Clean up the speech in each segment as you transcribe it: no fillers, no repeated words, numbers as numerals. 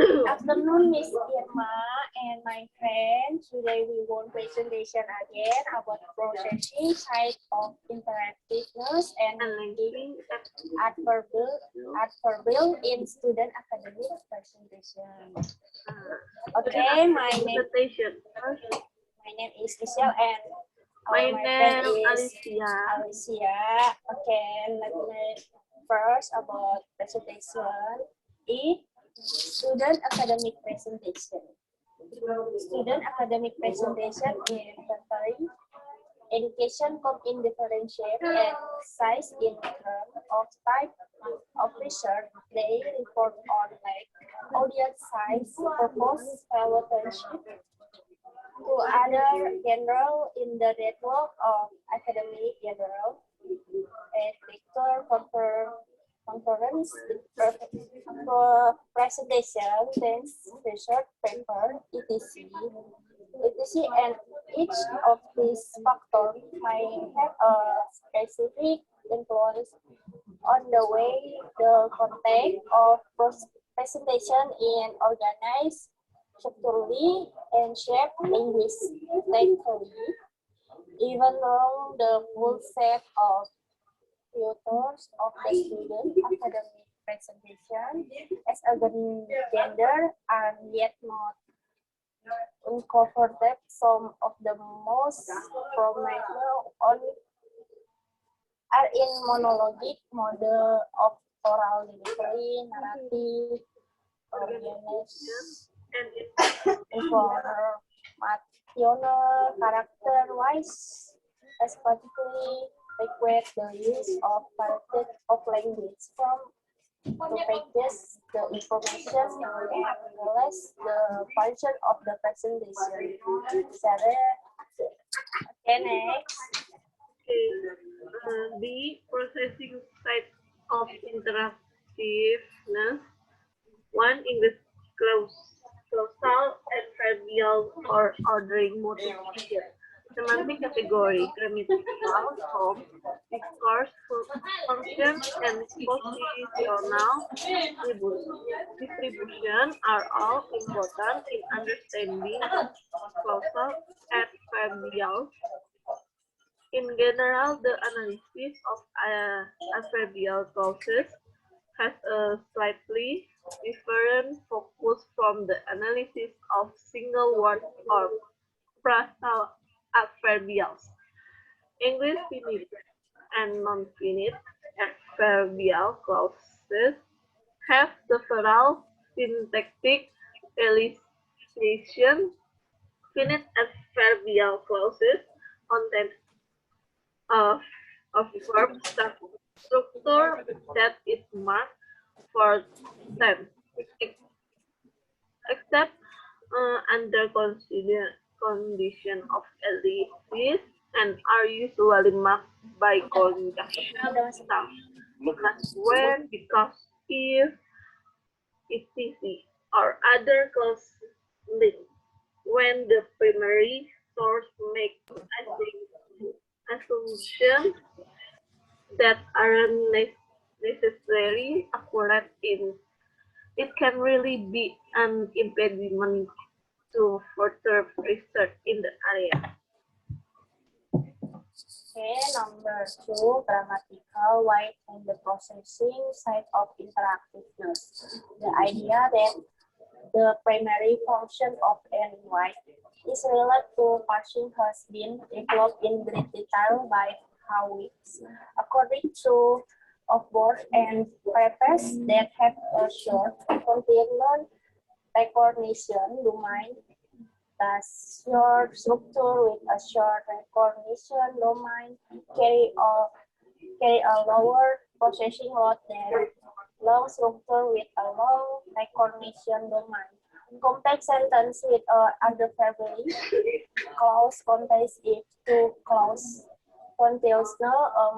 Afternoon, Miss Irma and my friend. Today we want presentation again about processing side of interactiveness and linking adverbial in student academic presentation. Okay, my name is Michelle and my friend is Alycia. Okay, let me first about presentation. Student academic presentation. Student academic presentation in preparing education come in differentiate and size in terms of type of research. They report on like audience size, purpose, relationship to other general in the network of academic general and lecture conference, presentation, then research paper, etc. And each of these factors might have a specific influence on the way the content of presentation is organized structurally and shaped linguistically. Even though the full set of tutors of the student academic presentation as a gender are yet not uncovered. Some of the most prominent are in monologic model of oral delivery, narrative, informational, character-wise, especially request the use of variety of language from to package the information and realize the function of the presentation. Okay, next. The processing side of interactiveness. One English causal, adverbial, or ordering motive. Semantic category, grammatical, form, discourse, function, and positional distribution are all important in understanding causal adverbials. In general, the analysis of adverbial clauses has a slightly different focus from the analysis of single word or phrasal adverbials. English finite and non-finite adverbial clauses have several syntactic realizations. Finite adverbial clauses contain of verb structure that is marked for tense, except under condition of ellipsis and are usually marked by conjunction stuff, when, because, if, etc., or other clause link. When the primary source makes assumptions that aren't necessarily accurate in, it can really be an impediment to further research in the area. Okay, number 2, grammatical weight and the processing side of interactiveness. The idea that the primary function of an weight is related to parsing has been developed in great detail by Howitz. According to Offboard and purpose that have a short continuum recognition domain, the short structure with a short recognition domain carry a lower processing load than long structure with a long recognition domain. Complex sentence with adverbial clause contains if two clause contains a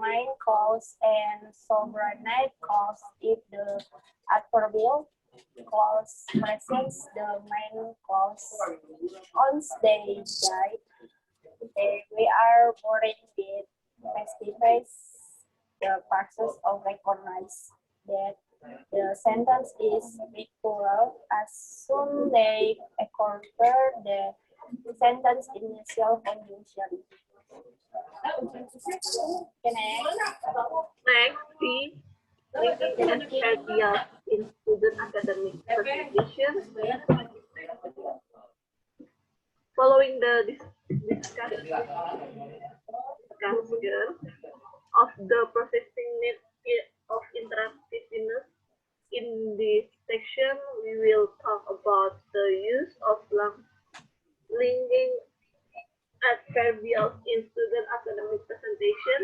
main clause and subordinate clause if the adverbial clause presents the main clause. Once they die, we are boring with face-to-face the process of recognize that The sentence is ritual as soon they encounter the sentence initial conjunction. Okay, Next, see linking adverbials in student academic presentation. Following the discussion of the processing need of interactiveness, in this section, we will talk about the use of linking adverbials in student academic presentation.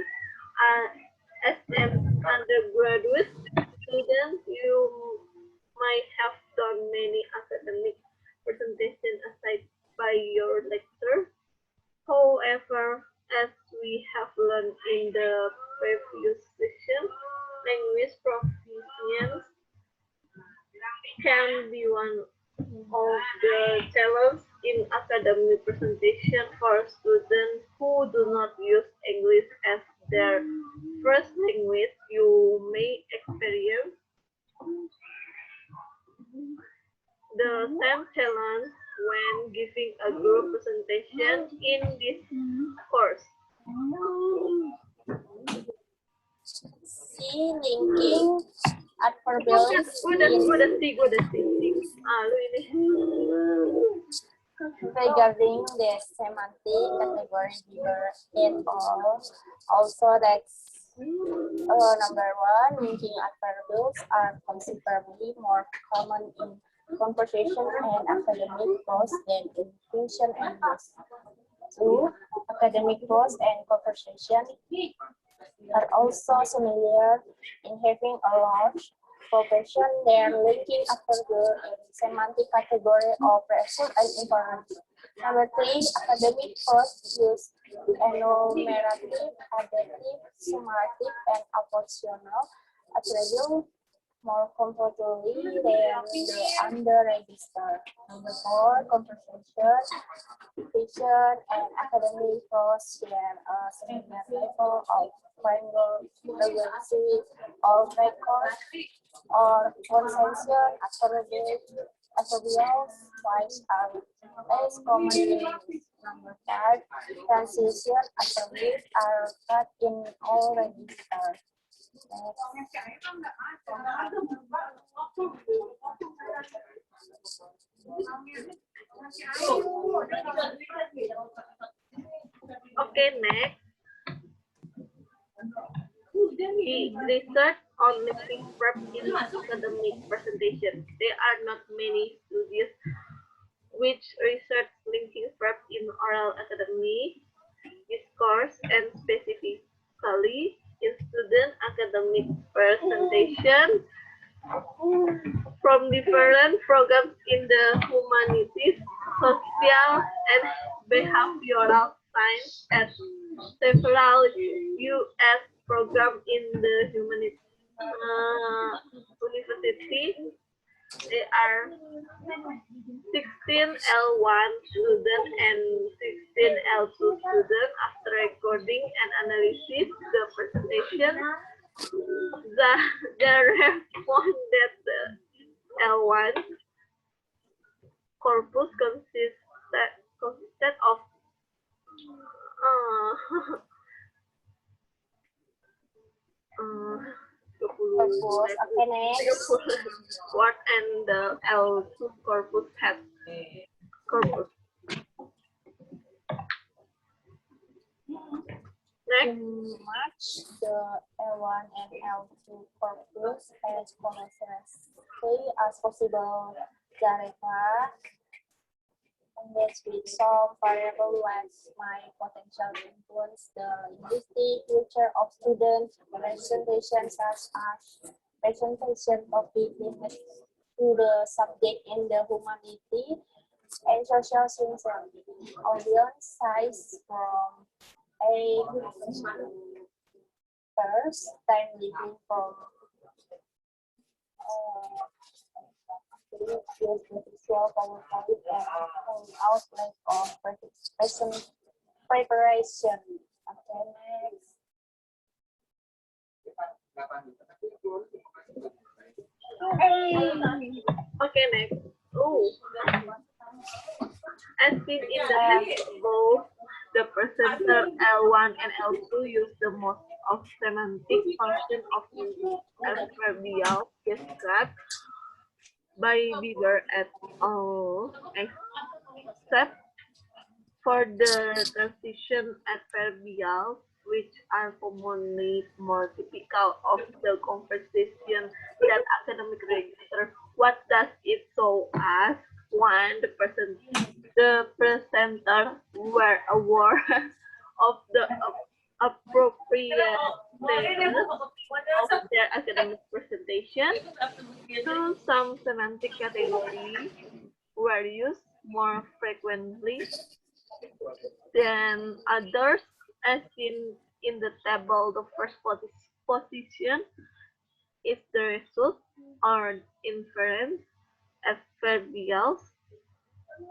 As an undergraduate student, you might have done many academic presentations aside by your lecture. However, as we have learned in the previous session, language proficiency can be one of the challenges in academic presentation for students who do not use English as their first language. You may experience the same challenge when giving a group presentation in this course. See linking adverbials regarding the semantic category giver in all. Also, that's number one, linking adverbials are considerably more common in conversation and academic prose than in fiction and prose. Two, academic prose and conversation are also similar in having a large proportion. They are linking adverbial in semantic category of present and imperfect. Number three, academic prose use enumerative, adjective, summative, and oppositional attribute more comfortably than the under register. Number four, conversation, fiction, and academic prose share a similar level of frequency or record or concession. Adverbials twice are less commonly used. Number five, transition adverbials are cut in all registers. Okay, next. Research on linking verb in academic presentation. There are not many studies which research linking verb in oral academic discourse and specifically in student academic presentation from different programs in the humanities, social, and behavioral science at several U.S. programs in the humanities university. There are 16 L1 students and 16 L2 students. After recording and analysis the presentation, the found that the L1 corpus consisted of Okay, next. word and the L2 corpus had corpus. Next. In March, the L1 and L2 corpus as closely as possible data engage with some variable which might potentially influence the linguistic future of students. Presentation such as presentation topic linked to the subject in the humanity and social sciences. Audience size from a first time living from visual PowerPoint and outline of preparation. Okay, next. Okay, next. Oh, as seen in the text above, the presenter L1 and L2 use the most of semantic function of adverbial described by Bieber et al. Except for the transition adverbials, which are commonly more typical of the conversation that academic register. What does it show us? One, the presenter were aware of the appropriateness of their academic presentation. Two, some semantic categories were used more frequently than others, as seen in the table. The first position is the result or inference adverbials,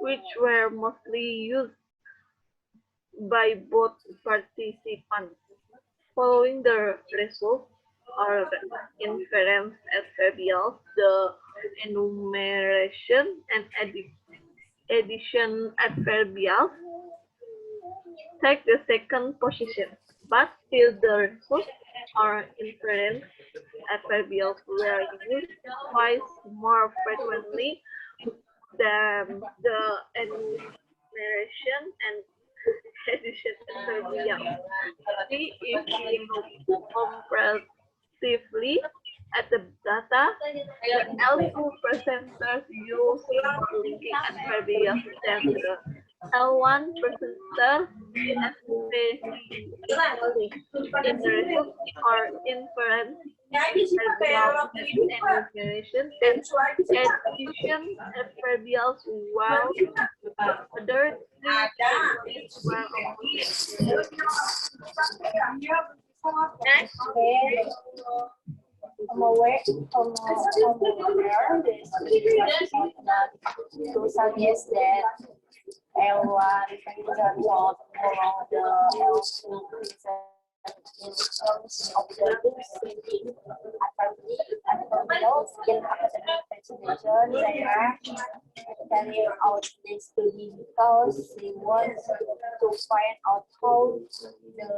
which were mostly used by both participants. Following the result or inference adverbials, the enumeration and addition adverbials take the second position, but still the result or inference adverbials were used twice more frequently than the enumeration and addition adverbials. See, if we look comparatively at the data, the L2 presenters use more linking adverbials than the L1 presenter, especially in the result or inference adverbials and enumeration and addition adverbials, while other three categories were almost next. I'm aware to suggest that L1 represents along the L2 in terms of the using adverbials in academic presentation. They are carrying out this study because they want to find out how the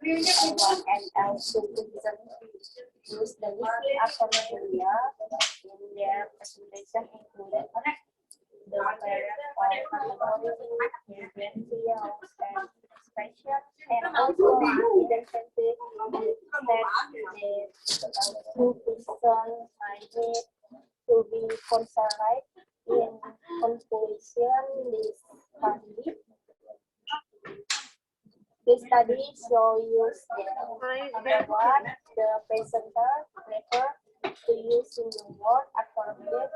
L1 and L2 present use the listing adverbial in their presentation, included the category, Adverbials, and expression, and also identity that two persons might need to be considered in conclusion. This study show use number one, the presenter refer to using the word adverbial.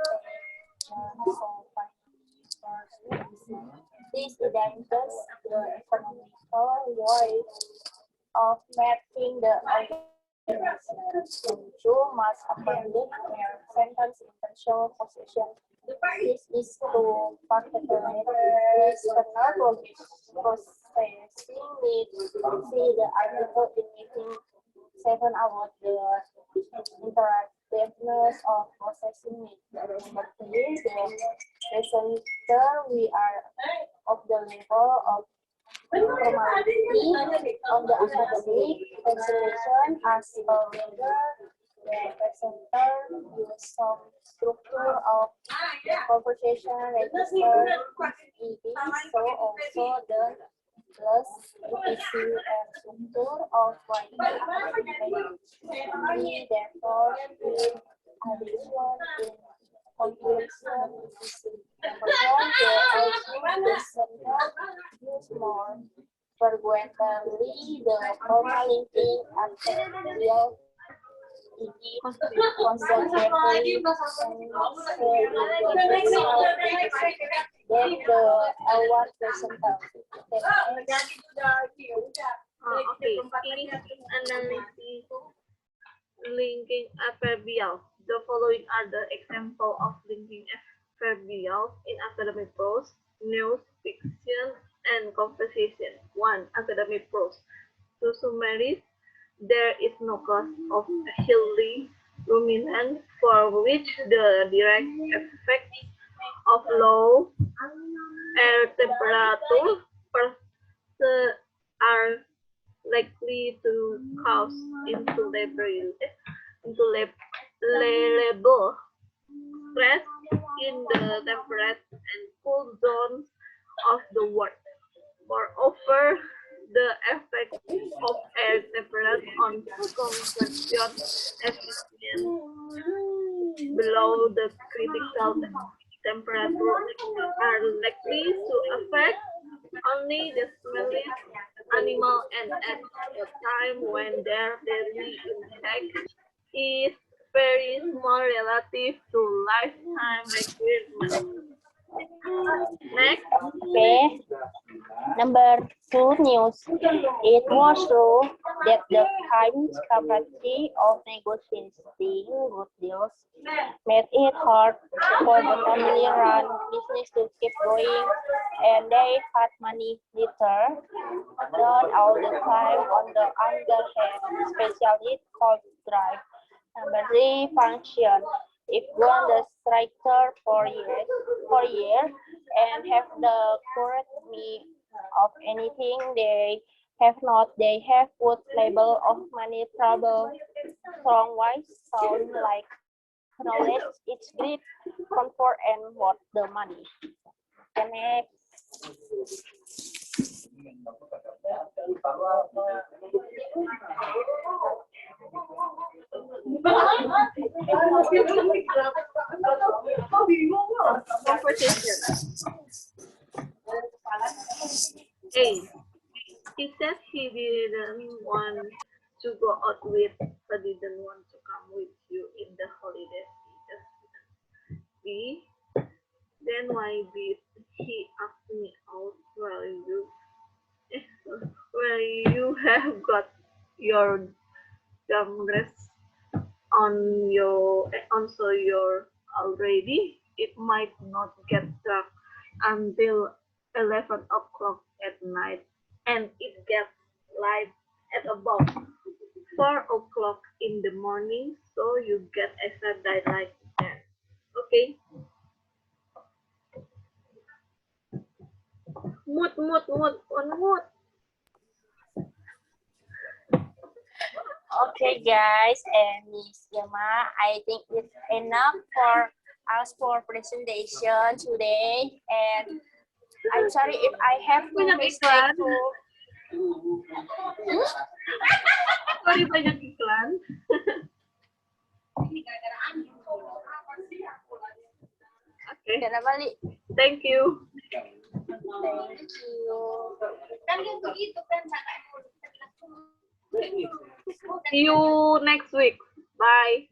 This identifies the economical way of mapping the organization to mass affirmative where sentence intentional possession. This is to particularly listener processing need to see the article in meeting 7 about the interactiveness of processing need. Respectively, the presenter we are of the level of formality of the academic presentation as a reader. The presenter use some structure of the conversation register. It is so also the plus EPC and structure of writing academic. We therefore give addition in conclusion EPC. Number one, the presenter use more frequently the formal linking adverbial. It is consequently that the L1 presenter. Okay, finish analysis linking adverbials. The following are the examples of linking adverbials in academic prose, news, fiction, and conversation. 1. Academic prose. To summarize, there is no cause of healing ruminants for which the direct effect of low air temperature are likely to cause intolerable stress in the temperate and cool zones of the world. Moreover, the effect of air temperature on convection efficiency below the critical temperature are likely to affect only the smallest animal and at a time when their daily intake is very small relative to lifetime requirements. Next, Okay. Number 2 news. It was true that the kind capacity of negotiating good deals made it hard for the family-run business to keep going, and they had money later, not all the time. On the other hand, especially cold drive. Number 3 function. If one the striker for years and have the correct me of anything they have not, they have put label of money trouble. Strong wise sound like knowledge, it's great, comfort and worth the money. The next. conversation. A. He said he didn't want to go out with, but didn't want to come with you in the holiday season. B. Then why did he ask me out while you have got your dumb dress on so you're already? It might not get dark until 11 o'clock at night, and it gets light at about 4 o'clock in the morning, so you get extra daylight then. Okay. Mood, one mood. Okay, guys, and Miss Yama, I think it's enough for us for presentation today. And I'm sorry if I have to mistake to. Sorry, banyak iklan. Okay. Jangan balik. Thank you. Thank you. See you next week. Bye.